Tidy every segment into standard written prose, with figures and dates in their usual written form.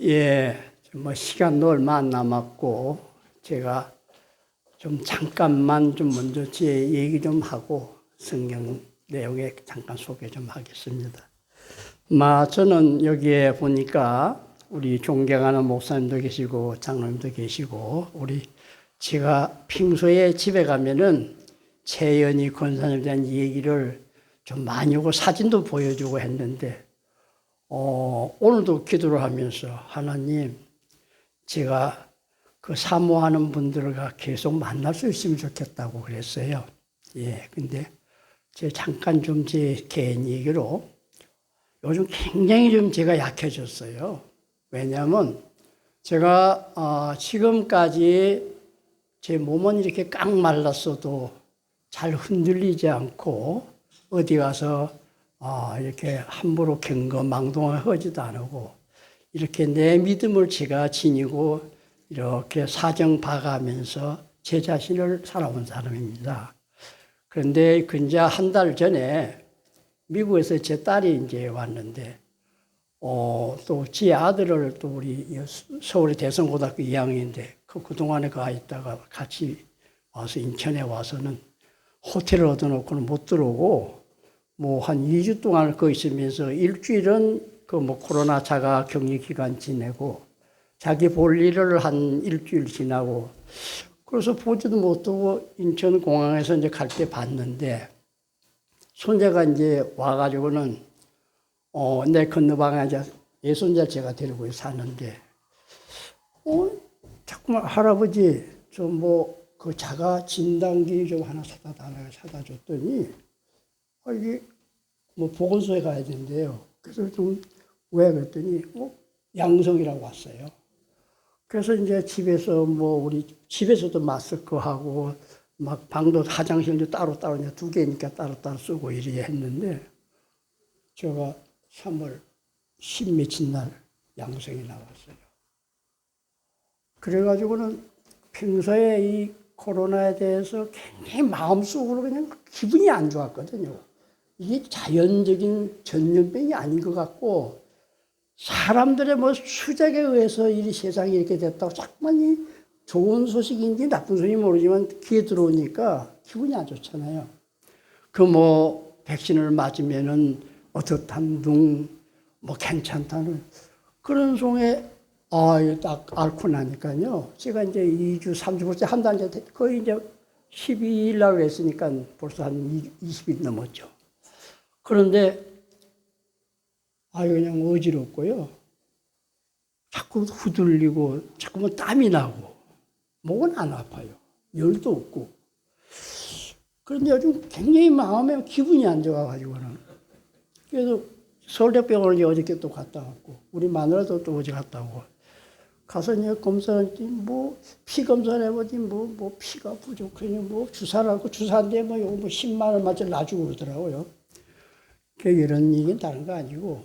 예, 뭐 시간도 얼마 안 남았고 제가 좀 잠깐만 좀 먼저 제 얘기 좀 하고 성경 내용에 잠깐 소개 좀 하겠습니다. 저는 여기에 보니까 우리 존경하는 목사님도 계시고 장로님도 계시고 제가 평소에 집에 가면은 최연희 권사님에 대한 얘기를 좀 많이 하고 사진도 보여주고 했는데 오늘도 기도를 하면서 하나님, 제가 그 사모하는 분들과 계속 만날 수 있으면 좋겠다고 그랬어요. 예, 근데 잠깐 좀 제 개인 얘기로 요즘 굉장히 좀 제가 약해졌어요. 왜냐하면 제가 지금까지 제 몸은 이렇게 깡 말랐어도 잘 흔들리지 않고 어디 가서 이렇게 함부로 경거망동하지도 않고 이렇게 내 믿음을 제가 지니고 이렇게 사정 봐가면서 제 자신을 살아온 사람입니다. 그런데 근데 한 달 전에 미국에서 제 딸이 이제 왔는데 또 제 아들을 또 우리 서울의 대성고등학교 2학년인데 그동안에 가 있다가 같이 와서 인천에 와서는 호텔을 얻어놓고는 못 들어오고 한 2주 동안 거기 있으면서 일주일은 코로나 자가 격리 기간 지내고 자기 볼 일을 한 일주일 지나고 그래서 보지도 못하고 인천 공항에서 이제 갈 때 봤는데 손자가 이제 와가지고는 내 건너방에 이제 예손자 제가 데리고 사는데 자꾸만 할아버지 그 자가 진단기 좀 하나 사다 줬더니 이게 보건소에 가야 된대요. 그래서 왜 그랬더니 양성이라고 왔어요. 그래서 이제 집에서 우리 집에서도 마스크하고 방도 화장실도 따로따로 이제 2개니까 따로따로 쓰고 이렇게 했는데 제가 3월 10 며칠 날 양성이 나왔어요. 그래가지고는 평소에 이 코로나에 대해서 굉장히 마음속으로 그냥 기분이 안 좋았거든요. 이게 자연적인 전염병이 아닌 것 같고 사람들의 수작에 의해서 이 세상이 이렇게 됐다고 자꾸만 이 좋은 소식인지 나쁜 소식인지 모르지만 귀에 들어오니까 기분이 안 좋잖아요. 백신을 맞으면은 어떻단 둥 괜찮다는 그런 송에 이거 딱 앓고 나니까요. 제가 이제 2주, 3주, 벌써 한 달 이제 거의 이제 12일 날 했으니까 벌써 한 20일 넘었죠. 그런데 그냥 어지럽고요. 자꾸 후들리고 자꾸만 땀이 나고 목은 안 아파요. 열도 없고. 그런데 요즘 굉장히 마음에 기분이 안 좋아가지고는. 그래서 서울대병원을 어저께 또 갔다 왔고 우리 마누라도 또 어제 갔다 오고 가서 이제 검사했지 피 검사를 해보지 피가 부족하니 주사를 하고 주사인데 요거 10만 원만치 놔주고 그러더라고요. 이런 얘기는 다른 거 아니고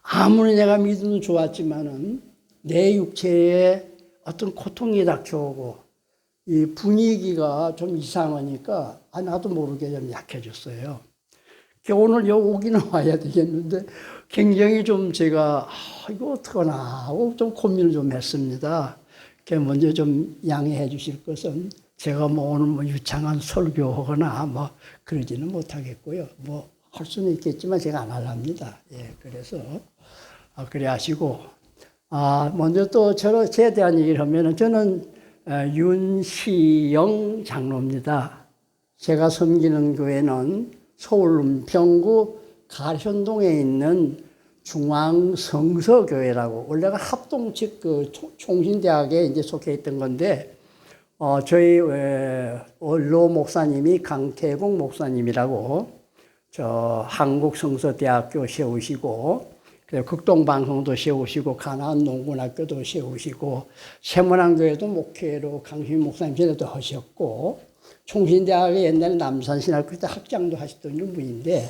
아무리 내가 믿음은 좋았지만은 내 육체에 어떤 고통이 닥쳐오고 이 분위기가 좀 이상하니까 나도 모르게 좀 약해졌어요. 오늘 오기는 와야 되겠는데 굉장히 좀 제가 이거 어떡하나 하고 좀 고민을 좀 했습니다. 먼저 좀 양해해 주실 것은 제가 오늘 유창한 설교하거나 그러지는 못하겠고요. 할 수는 있겠지만 제가 안 하랍니다. 예, 그래서 그래 하시고 먼저 또 저에 대한 얘기를 하면은 저는 윤시영 장로입니다. 제가 섬기는 교회는 서울 은평구 가현동에 있는 중앙성서교회라고 원래가 합동 측 총신대학에 이제 속해 있던 건데 저희 원로 목사님이 강태봉 목사님이라고 한국성서대학교 세우시고 그리고 극동방송도 세우시고 가나안 농군학교도 세우시고 세문안교회도 목회로 강신 목사님 전에도 하셨고 총신대학에 옛날에 남산신학교 때 학장도 하셨던 분인데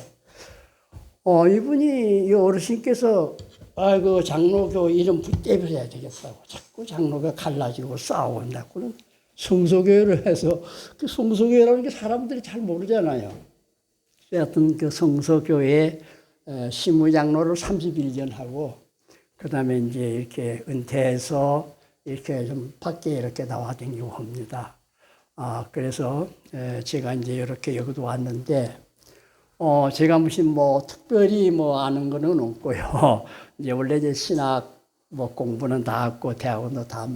이분이 어르신께서 장로교 이름 붙여야 되겠다고 자꾸 장로가 갈라지고 싸운다고는 성서교회를 해서 성서교회라는 게 사람들이 잘 모르잖아요. 하여튼 성서교회 시무장로를 31년 하고 그다음에 이제 이렇게 은퇴해서 이렇게 좀 밖에 이렇게 나와 다니고 합니다. 그래서 제가 이제 이렇게 여기도 왔는데, 제가 무슨 뭐 특별히 뭐 아는 거는 없고요. 이제 원래 이제 신학 뭐 공부는 다 했고 대학원도 다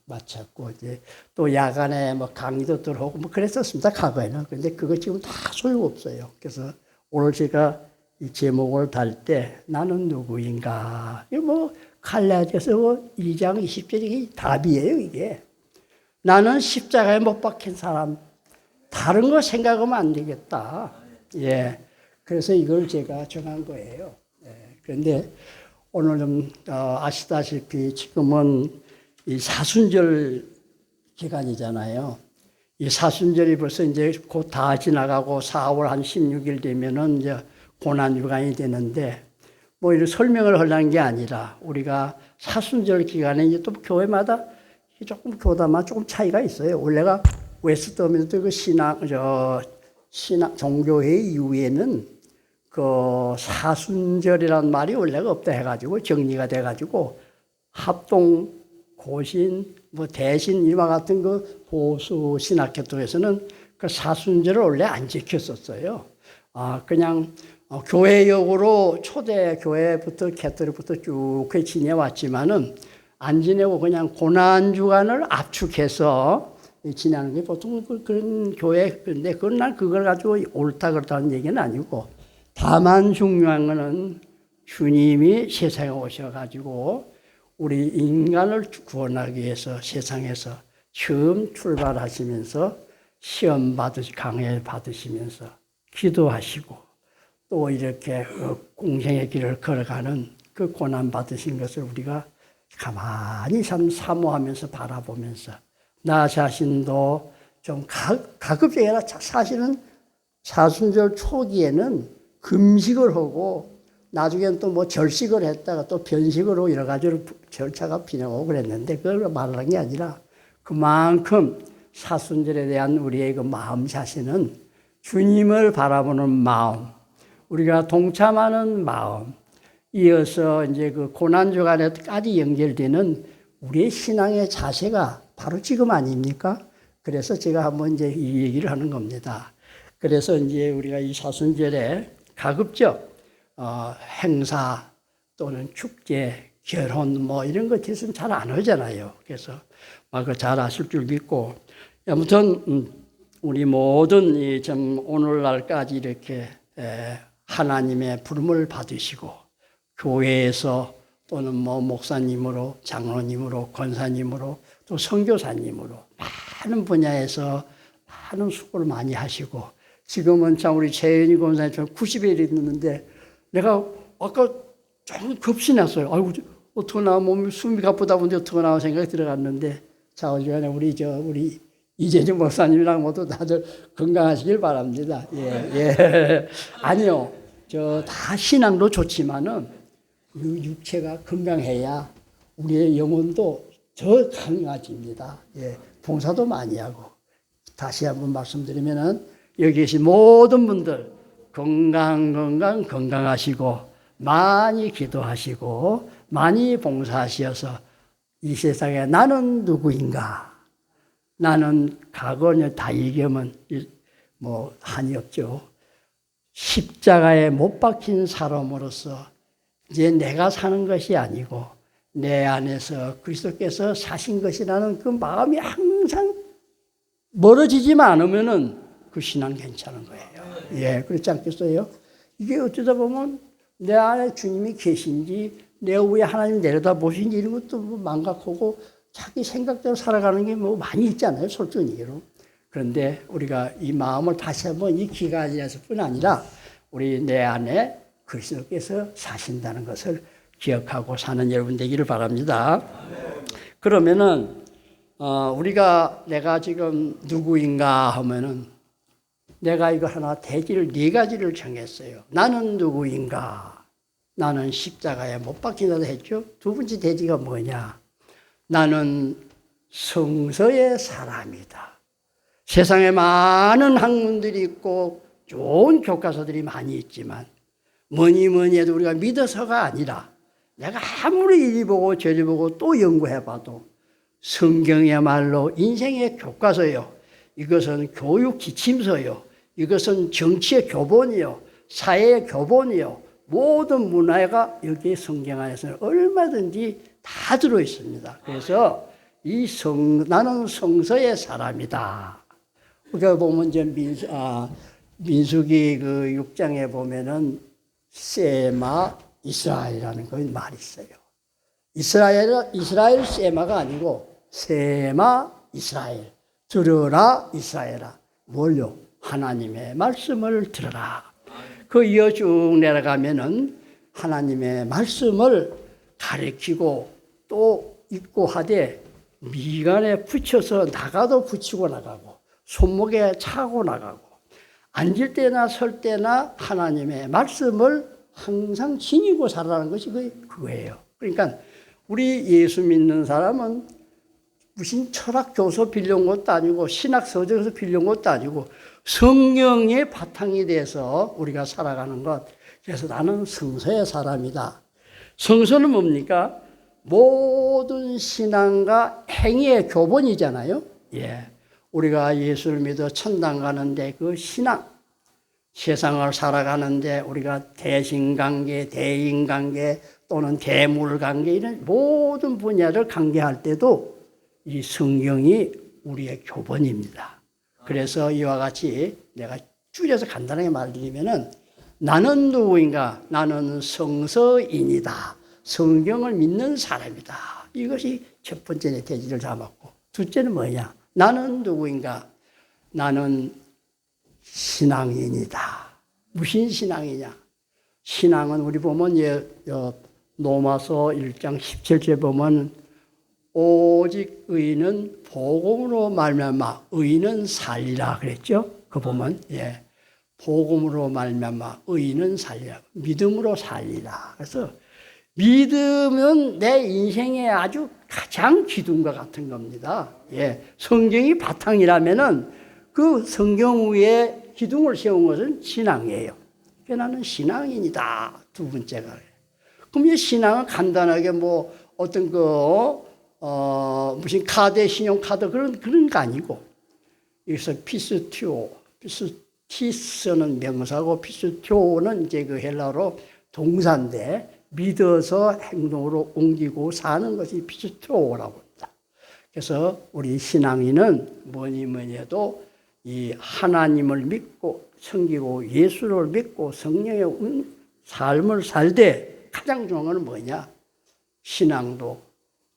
마쳤고 이제 또 야간에 뭐 강의도 들어오고 뭐 그랬었습니다. 과거에는. 근데 그거 지금 다 소용없어요. 그래서 오늘 제가 이 제목을 달 때 나는 누구인가? 이거 뭐 갈라디아서 2장 20절이 답이에요, 이게. 나는 십자가에 못 박힌 사람, 다른 거 생각하면 안 되겠다. 예. 그래서 이걸 제가 정한 거예요. 예. 그런데 오늘은 아시다시피 지금은 이 사순절 기간이잖아요. 이 사순절이 벌써 이제 곧 다 지나가고 4월 한 16일 되면은 이제 고난주간이 되는데, 뭐 이런 설명을 하려는 게 아니라 우리가 사순절 기간에 이제 또 교회마다 조금 교단마다 조금 차이가 있어요. 원래가 웨스트민스터 그 신앙 종교회 이후에는 그 사순절이란 말이 원래가 없다 해가지고 정리가 돼가지고 합동, 고신, 뭐 대신 이와 같은 그 보수 신학계통에서는 그 사순절을 원래 안 지켰었어요. 그냥 교회역으로 초대 교회부터 캐토릭부터 쭉 지내왔지만은 안 지내고 그냥 고난 주간을 압축해서 지내는 게 보통 그런 교회인데, 그건 난 그걸 가지고 옳다 그렇다는 얘기는 아니고, 다만 중요한 거는 주님이 세상에 오셔가지고 우리 인간을 구원하기 위해서 세상에서 처음 출발하시면서 시험 강해 받으시면서 기도하시고 또 이렇게 공생의 길을 걸어가는 그 고난 받으신 것을 우리가 가만히 사모하면서 바라보면서 나 자신도 좀 가급적이 아니라 사실은 사순절 초기에는 금식을 하고 나중에는 또 뭐 절식을 했다가 또 변식으로 여러 가지로 절차가 필요하고 그랬는데, 그걸 말하는 게 아니라 그만큼 사순절에 대한 우리의 그 마음 자신은 주님을 바라보는 마음, 우리가 동참하는 마음, 이어서 이제 그 고난주간에까지 연결되는 우리의 신앙의 자세가 바로 지금 아닙니까? 그래서 제가 한번 이제 이 얘기를 하는 겁니다. 그래서 이제 우리가 이 사순절에 가급적 행사 또는 축제, 결혼 뭐 이런 것들은 잘 안 하잖아요. 그래서 막 잘 아실 줄 믿고, 아무튼 우리 모든 좀 오늘날까지 이렇게 하나님의 부름을 받으시고 교회에서 또는 뭐 목사님으로, 장로님으로, 권사님으로, 또 선교사님으로 많은 분야에서 많은 수고를 많이 하시고, 지금은 참 우리 재현이 권사님 90일 있는데 내가 아까 좀 급신했어요. 아이고 어떻게 나와, 몸이 숨이 가쁘다 보니 어떻게 나와 생각이 들어갔는데, 자 어지간에 우리 이재정 목사님이랑 모두 다들 건강하시길 바랍니다. 예. 아니요, 다 신앙도 좋지만은 육체가 건강해야 우리의 영혼도 더 강해집니다. 예, 봉사도 많이 하고. 다시 한번 말씀드리면은 여기 계신 모든 분들 건강하시고 많이 기도하시고 많이 봉사하셔서 이 세상에 나는 누구인가? 나는 과거는 다 얘기하면 뭐 한이 없죠. 십자가에 못 박힌 사람으로서 이제 내가 사는 것이 아니고 내 안에서 그리스도께서 사신 것이라는 그 마음이 항상 멀어지지만 않으면은 그 신앙 괜찮은 거예요. 예, 그렇지 않겠어요? 이게 어쩌다 보면 내 안에 주님이 계신지 내 위에 하나님 내려다 보신지 이런 것도 뭐 망각하고 자기 생각대로 살아가는 게 뭐 많이 있잖아요, 솔직히로. 그런데 우리가 이 마음을 다시 한번 이 기간이라서뿐 아니라 우리 내 안에 그리스도께서 사신다는 것을 기억하고 사는 여러분 되기를 바랍니다. 그러면은 내가 지금 누구인가 하면은 내가 이거 하나 대지를 4가지를 정했어요. 나는 누구인가? 나는 십자가에 못 박힌다고 했죠. 두 번째 대지가 뭐냐? 나는 성서의 사람이다. 세상에 많은 학문들이 있고 좋은 교과서들이 많이 있지만 뭐니 해도 우리가 믿어서가 아니라 내가 아무리 이리 보고 저리 보고 또 연구해봐도 성경이야말로 인생의 교과서요. 이것은 교육 지침서요. 이것은 정치의 교본이요. 사회의 교본이요. 모든 문화가 여기 성경 안에서는 얼마든지 다 들어있습니다. 그래서 나는 성서의 사람이다. 우리가 보면 이제 민수기 그 6장에 보면은 세마 이스라엘이라는 그 말이 있어요. 이스라엘 세마가 아니고 세마 이스라엘. 들으라 이스라엘아. 뭘요? 하나님의 말씀을 들어라. 그 이어 쭉 내려가면은 하나님의 말씀을 가르치고 또 읽고 하되 미간에 붙여서 나가도 붙이고 나가고 손목에 차고 나가고 앉을 때나 설 때나 하나님의 말씀을 항상 지니고 살아가는 것이 그거예요. 그러니까 우리 예수 믿는 사람은 무슨 철학 교서 빌려온 것도 아니고 신학 서적에서 빌려온 것도 아니고 성령의 바탕이 돼서 우리가 살아가는 것. 그래서 나는 성서의 사람이다. 성서는 뭡니까? 모든 신앙과 행위의 교본이잖아요. 예. 우리가 예수를 믿어 천당 가는데 그 신앙, 세상을 살아가는데 우리가 대신관계, 대인관계 또는 대물관계 이런 모든 분야를 관계할 때도 이 성경이 우리의 교본입니다. 그래서 이와 같이 내가 줄여서 간단하게 말드리면은 나는 누구인가? 나는 성서인이다. 성경을 믿는 사람이다. 이것이 첫 번째 대지를 잡았고 둘째는 뭐냐? 나는 누구인가? 나는 신앙인이다. 무슨 신앙이냐? 신앙은 우리 보면 로마서 1장 17절 보면 오직 의인은 복음으로 말미암아 의인은 살리라 그랬죠. 그 보면 복음으로 말미암아 의인은 살리라. 믿음으로 살리라. 그래서 믿음은 내 인생의 아주 가장 기둥과 같은 겁니다. 성경이 바탕이라면은 그 성경 위에 기둥을 세운 것은 신앙이에요. 그러니까 나는 신앙인이다. 두 번째가. 그럼 이 신앙은 간단하게 뭐 어떤 무슨 카드, 신용카드 그런 거 아니고, 여기서 피스티스는 명사고, 피스티오는 이제 그 헬라어로 동사인데, 믿어서 행동으로 옮기고 사는 것이 피스티오라고 합니다. 그래서 우리 신앙인은 뭐니 해도 이 하나님을 믿고 섬기고 예수를 믿고 성령의 삶을 살 때 가장 중요한 건 뭐냐? 신앙도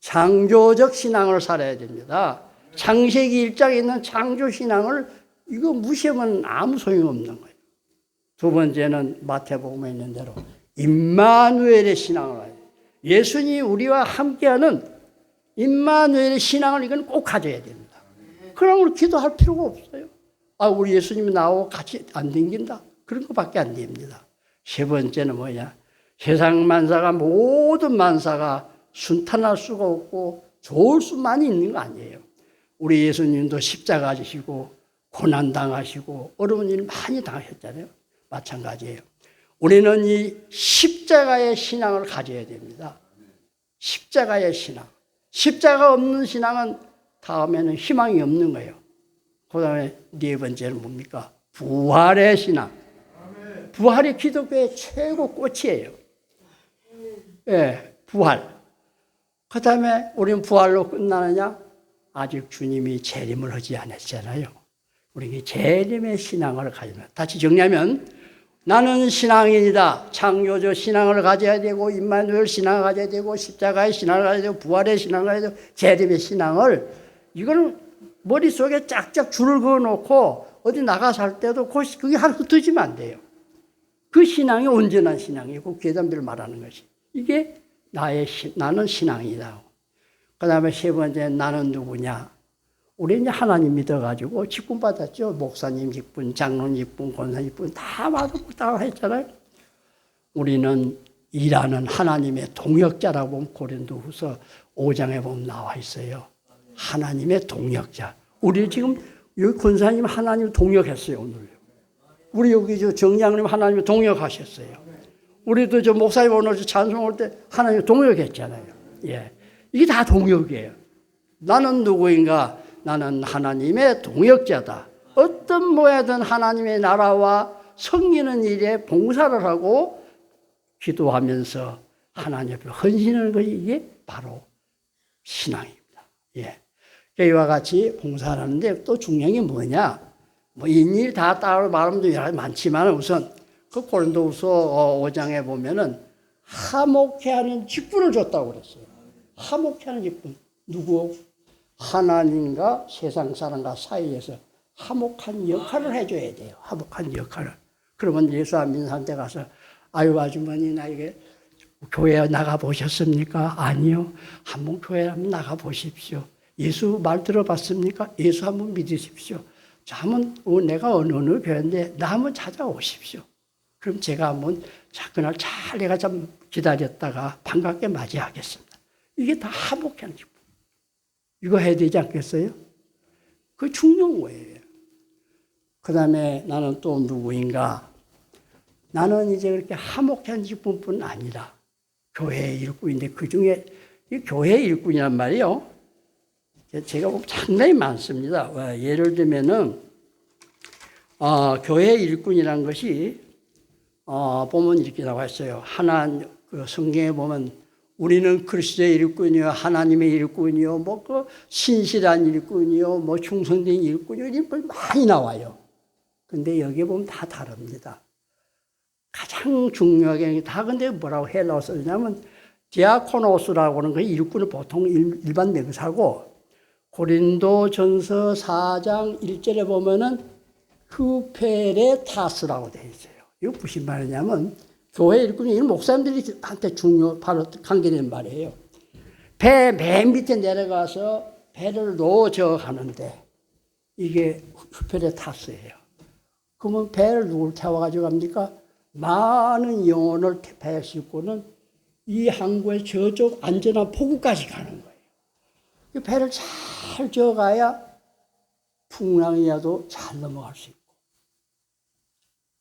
창조적 신앙을 살아야 됩니다. 창세기 1장에 있는 창조신앙을 이거 무시하면 아무 소용없는 거예요. 두 번째는 마태복음에 있는 대로 임마누엘의 신앙을 해야 돼요. 예수님이 우리와 함께하는 임마누엘의 신앙을 이건 꼭 가져야 됩니다. 그럼 우리 기도할 필요가 없어요. 우리 예수님이 나하고 같이 안 댕긴다. 그런 것밖에 안 됩니다. 세 번째는 뭐냐? 세상 만사가 모든 만사가 순탄할 수가 없고 좋을 수만 있는 거 아니에요. 우리 예수님도 십자가 지시고 고난당하시고 어려운 일 많이 당하셨잖아요. 마찬가지예요. 우리는 이 십자가의 신앙을 가져야 됩니다. 십자가의 신앙. 십자가 없는 신앙은 다음에는 희망이 없는 거예요. 그 다음에 네 번째는 뭡니까? 부활의 신앙. 부활이 기독교의 최고 꽃이에요. 부활. 그 다음에 우리는 부활로 끝나느냐? 아직 주님이 재림을 하지 않았잖아요. 우리는 재림의 신앙을 가지면, 다시 정리하면 나는 신앙인이다. 창조적 신앙을 가져야 되고 임마누엘 신앙을 가져야 되고 십자가의 신앙을 가져야 되고 부활의 신앙을 가져야 되고 재림의 신앙을 이거는 머릿속에 짝짝 줄을 그어놓고 어디 나가서 할 때도 그게 하나 흩어지면 안 돼요. 그 신앙이 온전한 신앙이고 괴담비를 말하는 것이. 이게 나는 신앙이다. 그 다음에 세 번째 나는 누구냐. 우리 이제 하나님 믿어가지고 직분 받았죠. 목사님 직분, 장로님 직분, 권사님 직분 다 받았고 다 했잖아요. 우리는 일하는 하나님의 동역자라고 보면 고린도후서 5장에 보면 나와 있어요. 하나님의 동역자. 우리 지금 여기 권사님 하나님 동역했어요, 오늘. 우리 여기 정장님 하나님 동역하셨어요. 우리도 저 목사님 오늘 찬송할 때 하나님 동역했잖아요. 예. 이게 다 동역이에요. 나는 누구인가? 나는 하나님의 동역자다. 어떤 모양이든 하나님의 나라와 섬기는 일에 봉사를 하고 기도하면서 하나님 앞에 헌신하는 것이 이게 바로 신앙입니다. 예. 이와 같이 봉사를 하는데 또 중요한 게 뭐냐? 뭐 일일 다 따로 말하면 여러 가지 많지만 우선 그 고린도후서 5장에 보면은 화목해 하는 직분을 줬다고 그랬어요. 화목해 하는 직분. 누구? 하나님과 세상 사람과 사이에서 화목한 역할을 해줘야 돼요. 화목한 역할을. 그러면 예수 안 믿는 사람한테 가서 아유 아주머니 나에게 교회 나가 보셨습니까? 아니요. 한번 교회 한번 나가 보십시오. 예수 말 들어봤습니까? 예수 한번 믿으십시오. 자, 한번 내가 어느 교회인데 나 한번 찾아오십시오. 그럼 제가 한번 그날 잘 내가 좀 기다렸다가 반갑게 맞이하겠습니다. 이게 다 화목한 기분. 이거 해야 되지 않겠어요? 그게 중요한 거예요. 그 다음에 나는 또 누구인가? 나는 이제 그렇게 화목한 기분뿐 아니라 교회의 일꾼인데 그 중에 이 교회의 일꾼이란 말이요. 제가 보면 상당히 많습니다. 예를 들면은, 교회의 일꾼이라는 것이, 보면 이렇게 나와 있어요. 그 성경에 보면 우리는 그리스도의 일꾼이요, 하나님의 일꾼이요, 뭐 그 신실한 일꾼이요, 뭐 충성된 일꾼이요, 이런 많이 나와요. 근데 여기에 보면 다 다릅니다. 가장 중요하게 다 근데 뭐라고 헬라어 쓰냐면 디아코노스라고 하는 그 일꾼은 보통 일반 명사고 고린도전서 4장 1절에 보면은 후페레타스라고 되어 있어요. 이거 무슨 말이냐면 교회 일꾼이 목사님들한테 바로 관계되는 말이에요. 배 맨 밑에 내려가서 배를 놓저 가는데 이게 후페레타스예요. 그러면 배를 누굴 태워가지고 갑니까? 많은 영혼을 배에 싣고는 이 항구의 저쪽 안전한 포구까지 가는 거예요. 이 배를 잘 저어가야 풍랑이라도 잘 넘어갈 수 있고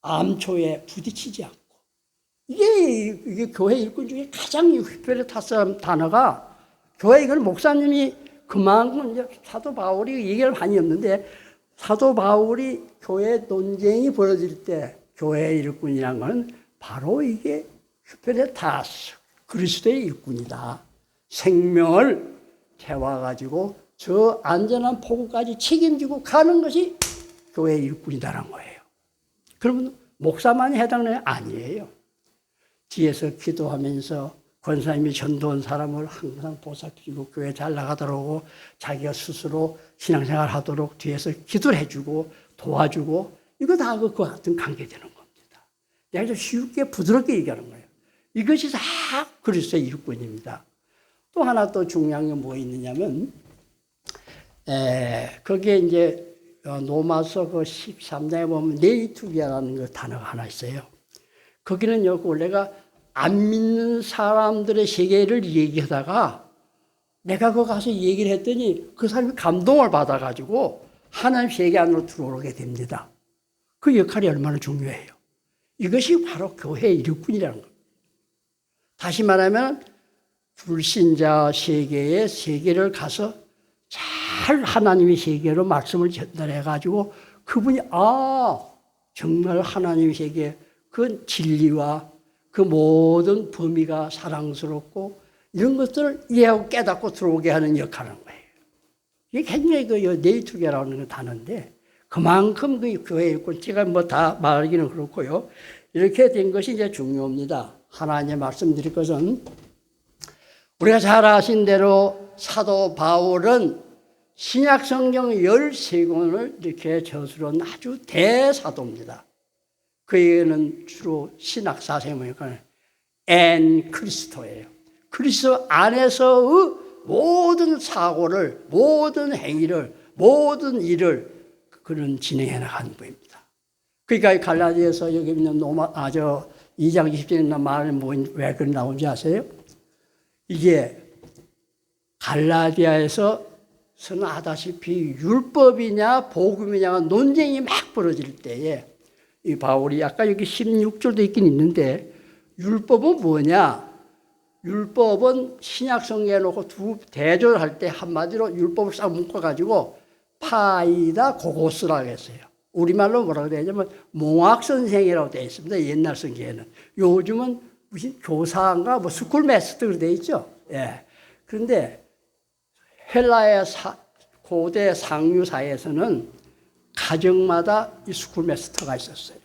암초에 부딪히지 않고 이게 교회 일꾼 중에 가장 휘페레타스라는 단어가 교회 이건 목사님이 그만큼 이제 사도 바울이 얘기를 많이 없는데 사도 바울이 교회 논쟁이 벌어질 때 교회 일꾼이란 건 바로 이게 휘페레타스 그리스도의 일꾼이다. 생명을 태워가지고 저 안전한 포구까지 책임지고 가는 것이 교회 일꾼이다라는 거예요. 그러면 목사만이 해당되는 게 아니에요. 뒤에서 기도하면서 권사님이 전도한 사람을 항상 보살피고 교회 잘 나가도록 자기가 스스로 신앙생활 하도록 뒤에서 기도를 해주고 도와주고 이거 다 그 같은 관계되는 겁니다. 내가 좀 쉽게 부드럽게 얘기하는 거예요. 이것이 다 그리스도의 일꾼입니다. 또 하나 또 중요한 게 뭐 있느냐면 거기에 이제 로마서 그 13장에 보면 네이투기아라는 그 단어가 하나 있어요. 거기는요, 원래가 안 믿는 사람들의 세계를 얘기하다가 내가 거기 가서 얘기를 했더니 그 사람이 감동을 받아가지고 하나님 세계 안으로 들어오게 됩니다. 그 역할이 얼마나 중요해요. 이것이 바로 교회의 일꾼이라는 겁니다. 다시 말하면 불신자 세계의 세계를 가서 잘 하나님의 세계로 말씀을 전달해가지고 그분이 정말 하나님의 세계 그 진리와 그 모든 범위가 사랑스럽고 이런 것들을 이해하고 깨닫고 들어오게 하는 역할을 하는 거예요. 이게 굉장히 그 네이투게라는 단어인데 그만큼 그 교회 일꾼 제가 뭐 다 말하기는 그렇고요. 이렇게 된 것이 이제 중요합니다. 하나님 말씀드릴 것은 우리가 잘 아신 대로 사도 바울은 신약 성경 13권을 이렇게 저술한 아주 대사도입니다. 그에게는 주로 신학 사세모니까 엔 크리스토예요. 그리스도 안에서의 모든 사고를, 모든 행위를, 모든 일을 그는 진행해 나가는 분입니다. 그러니까 갈라디아서 여기 있는 2장 20절에 있는 말은 왜 그런 나온지 아세요? 이게 갈라디아에서 서는 아다시피 율법이냐 복음이냐가 논쟁이 막 벌어질 때에 이 바울이 아까 여기 16절도 있긴 있는데 율법은 뭐냐? 율법은 신약 성경에 놓고 두 대조할 때 한마디로 율법을 싹 묶어가지고 파이다 고고스라고 했어요. 우리말로 뭐라고 되어 있냐면 몽학선생이라고 되어 있습니다. 옛날 성경에는. 요즘은 무슨 교사인가 뭐 스쿨 메스터로 되어 있죠. 예. 그런데 헬라의 고대 상류사에서는 가정마다 이 스쿨 메스터가 있었어요.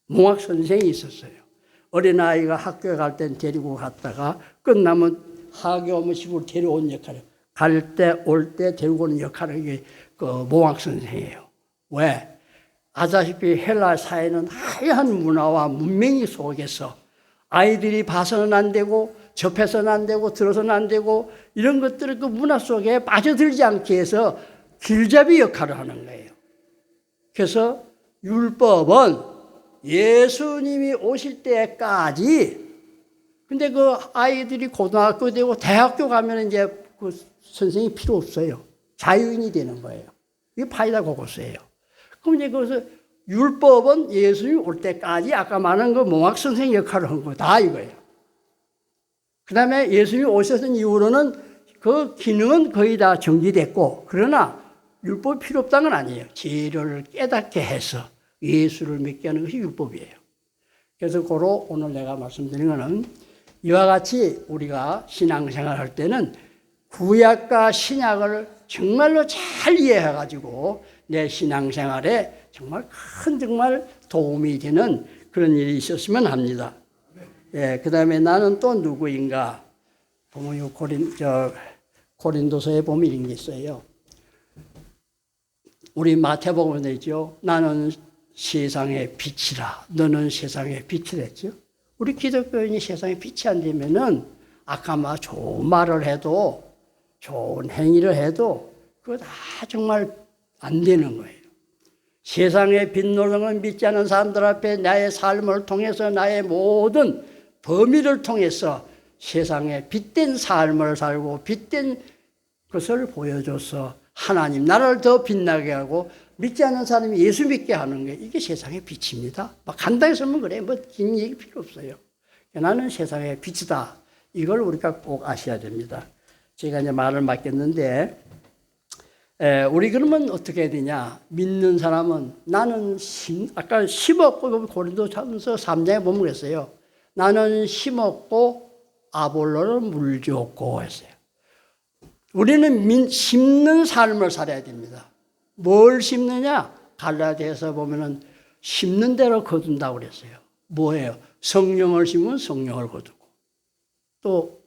몽학선생이 있었어요. 어린아이가 학교에 갈 땐 데리고 갔다가 끝나면 하교하면 집으로 데려온 역할을, 갈 때 올 때 데리고 오는 역할을 이게 그 몽학선생이에요. 왜? 아다시피 헬라 사회는 하얀 문화와 문명이 속에서 아이들이 봐서는 안 되고 접해서는 안 되고 들어서는 안 되고 이런 것들을 그 문화 속에 빠져들지 않게 해서 길잡이 역할을 하는 거예요. 그래서 율법은 예수님이 오실 때까지, 근데 그 아이들이 고등학교 되고 대학교 가면 이제 그 선생님이 필요 없어요. 자유인이 되는 거예요. 이게 파이다 고고스예요. 그럼 이제 그것을 율법은 예수님이 올 때까지 아까 말한 그 몽학 선생 역할을 한 거다 이거예요. 그 다음에 예수님이 오셨던 이후로는 그 기능은 거의 다 정지됐고, 그러나 율법이 필요 없다는 건 아니에요. 죄를 깨닫게 해서 예수를 믿게 하는 것이 율법이에요. 그래서 고로 오늘 내가 말씀드린 것은 이와 같이 우리가 신앙생활 할 때는 구약과 신약을 정말로 잘 이해해가지고 내 신앙생활에 정말 도움이 되는 그런 일이 있었으면 합니다. 예, 그 다음에 나는 또 누구인가? 보면 고린도서에 보면 이런 게 있어요. 우리 마태복음에 되죠. 나는 세상의 빛이라. 너는 세상의 빛이라 했죠. 우리 기독교인이 세상에 빛이 안 되면은 아까 좋은 말을 해도 좋은 행위를 해도 그거 다 정말 안 되는 거예요. 세상에 빛노름을 믿지 않은 사람들 앞에 나의 삶을 통해서 나의 모든 범위를 통해서 세상에 빛된 삶을 살고 빛된 것을 보여줘서 하나님 나라를 더 빛나게 하고 믿지 않는 사람이 예수 믿게 하는 게 이게 세상의 빛입니다. 간단히 설명 그래. 긴 얘기 필요 없어요. 나는 세상의 빛이다. 이걸 우리가 꼭 아셔야 됩니다. 제가 이제 말을 맡겼는데, 우리 그러면 어떻게 해야 되냐? 믿는 사람은 나는 아까 심었고 고린도전서 3장에 보면 그랬어요. 나는 심었고 아볼로는 물 주었고 했어요. 우리는 심는 삶을 살아야 됩니다. 뭘 심느냐? 갈라디아서 보면은 심는 대로 거둔다고 그랬어요. 뭐예요? 성령을 심으면 성령을 거두고, 또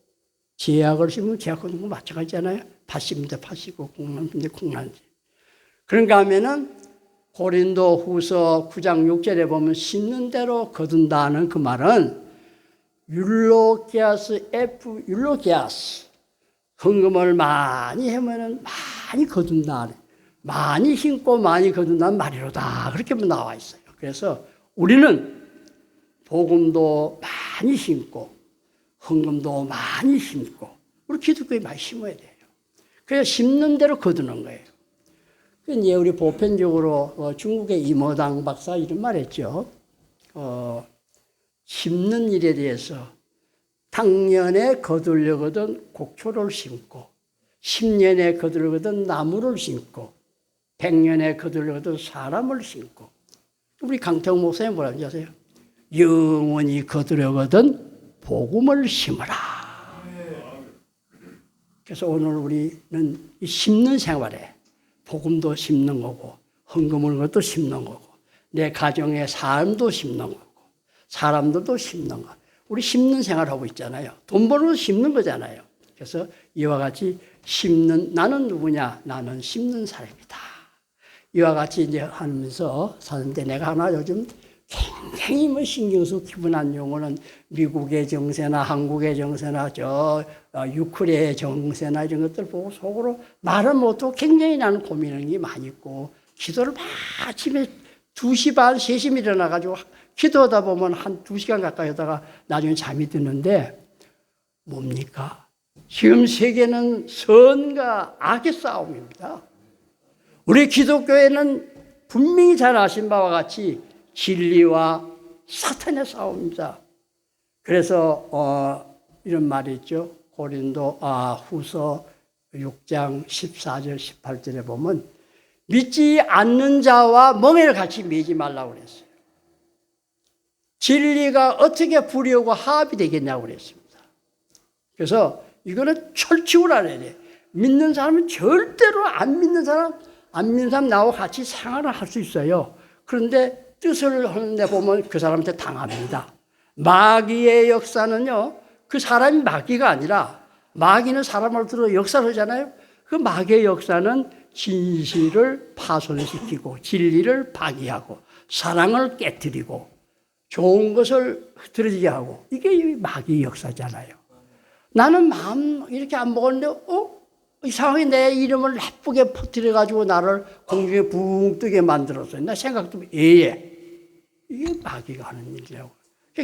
제약을 심으면 제약 거두는 거 마찬가지잖아요. 팥 심는 데 팥이고 콩 심는 데 콩나지. 그런가 하면은 고린도 후서 9장 6절에 보면 심는 대로 거둔다는 그 말은 율로기아스 헌금을 많이 하면은 많이 거둔다. 많이 심고 많이 거둔다는 말이로다. 그렇게 나와 있어요. 그래서 우리는 복음도 많이 심고 헌금도 많이 심고 우리 기독교에 많이 심어야 돼요. 그래서 심는 대로 거두는 거예요. 이제 우리 보편적으로 중국의 이모당 박사 이런 말 했죠. 심는 일에 대해서 당년에 거두려거든 곡초를 심고 10년에 거두려거든 나무를 심고 100년에 거두려거든 사람을 심고, 우리 강태웅 목사님 뭐라는지 아세요? 영원히 거두려거든 복음을 심어라. 그래서 오늘 우리는 이 심는 생활에 복음도 심는 거고 헌금을 것도 심는 거고 내 가정의 삶도 심는 거고 사람들도 심는 거. 우리 심는 생활하고 있잖아요. 돈 벌어서 심는 거잖아요. 그래서 이와 같이 심는, 나는 누구냐? 나는 심는 사람이다. 이와 같이 이제 하면서 사는데 내가 하나 요즘 굉장히 신경 쓰고 기분한 용어는 미국의 정세나 한국의 정세나 유크레의 정세나 이런 것들 보고 속으로 말을 못하고 굉장히 나는 고민하는 게 많이 있고, 기도를 아침에 2시 반, 3시에 일어나가지고 기도하다 보면 한 2시간 가까이 하다가 나중에 잠이 드는데 뭡니까? 지금 세계는 선과 악의 싸움입니다. 우리 기독교회는 분명히 잘 아신 바와 같이 진리와 사탄의 싸움입니다. 그래서 이런 말이 있죠. 고린도 후서 6장 14절 18절에 보면 믿지 않는 자와 멍에를 같이 매지 말라고 그랬어요. 진리가 어떻게 불이하고 화합이 되겠냐고 그랬습니다. 그래서 이거는 철칙을 알아야 돼. 믿는 사람은 절대로 안 믿는 사람 나하고 같이 생활을 할 수 있어요. 그런데 뜻을 하는데 보면 그 사람한테 당합니다. 마귀의 역사는요, 그 사람이 마귀가 아니라, 마귀는 사람을 들어 역사를 하잖아요. 그 마귀의 역사는 진실을 파손시키고 진리를 파기하고 사랑을 깨뜨리고 좋은 것을 흐트러지게 하고, 이게 마귀의 역사잖아요. 나는 마음 이렇게 안 먹었는데 이상하게 내 이름을 나쁘게 퍼뜨려가지고 나를 공중에 붕 뜨게 만들었어요. 나 생각도 이게 마귀가 하는 일이라고.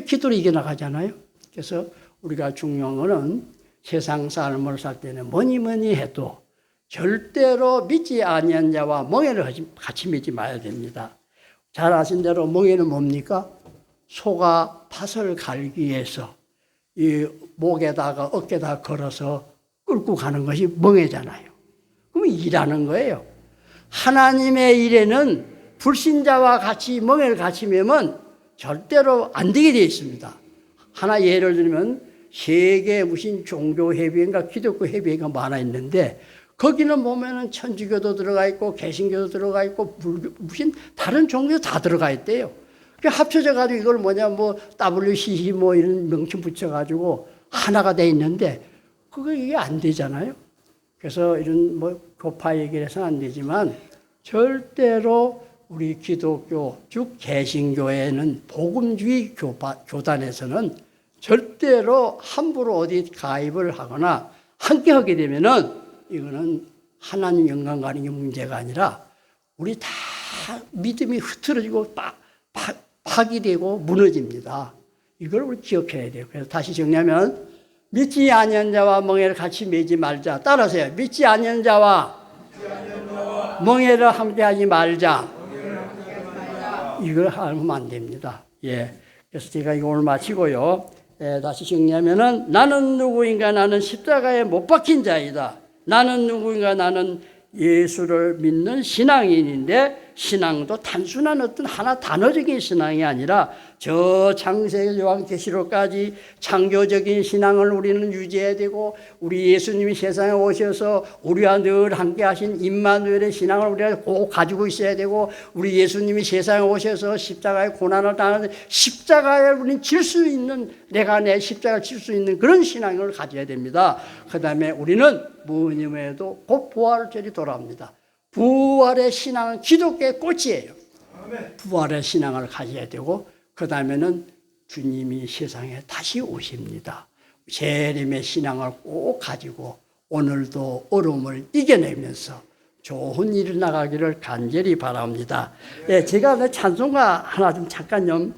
기도를 이겨나가잖아요. 그래서 우리가 중요한 거는 세상 삶을 살 때는 뭐니 해도 절대로 믿지 아니한 자와 멍에를 같이 믿지 말아야 됩니다. 잘 아신 대로 멍에는 뭡니까? 소가 팥을 갈기 위해서 이 목에다가 어깨에다 걸어서 끌고 가는 것이 멍에잖아요. 그럼 일하는 거예요. 하나님의 일에는 불신자와 같이 멍에를 같이 매면 절대로 안 되게 되어 있습니다. 하나 예를 들면 세계 무슨 종교협의회인가 기독교협의회가 많아 있는데 거기는 보면은 천주교도 들어가 있고 개신교도 들어가 있고 무슨 다른 종교도 다 들어가 있대요. 합쳐져 가지고 이걸 WCC 이런 명칭 붙여 가지고 하나가 돼 있는데 이게 안 되잖아요. 그래서 이런 교파 얘기를 해서는 안 되지만 절대로 우리 기독교 즉 개신교회는 복음주의 교단에서는 절대로 함부로 어디 가입을 하거나 함께 하게 되면은 이거는 하나님 영광 가는 게 문제가 아니라 우리 다 믿음이 흐트러지고 파기되고 무너집니다. 이걸 우리 기억해야 돼요. 그래서 다시 정리하면 믿지 아니한 자와 멍에를 같이 매지 말자. 따라서요. 믿지 아니한 자와 멍에를 함께하지 말자. 이걸 하면 안 됩니다. 예. 그래서 제가 이거 오늘 마치고요. 다시 정리하면은 나는 누구인가? 나는 십자가에 못 박힌 자이다. 나는 누구인가? 나는 예수를 믿는 신앙인인데 신앙도 단순한 어떤 하나 단어적인 신앙이 아니라 저 창세기 요한계시록까지 창조적인 신앙을 우리는 유지해야 되고 우리 예수님이 세상에 오셔서 우리와 늘 함께 하신 임마누엘의 신앙을 우리가 꼭 가지고 있어야 되고 우리 예수님이 세상에 오셔서 십자가의 고난을 당하는 십자가에 우리는 질 수 있는 내가 내 십자가를 질 수 있는 그런 신앙을 가져야 됩니다. 그 다음에 우리는 무엇임에도 곧 부활절이 돌아옵니다. 부활의 신앙은 기독교의 꽃이에요. 부활의 신앙을 가져야 되고 그 다음에는 주님이 세상에 다시 오십니다. 재림의 신앙을 꼭 가지고 오늘도 어려움을 이겨내면서 좋은 일이 나가기를 간절히 바랍니다. 네, 제가 찬송가 하나 좀 잠깐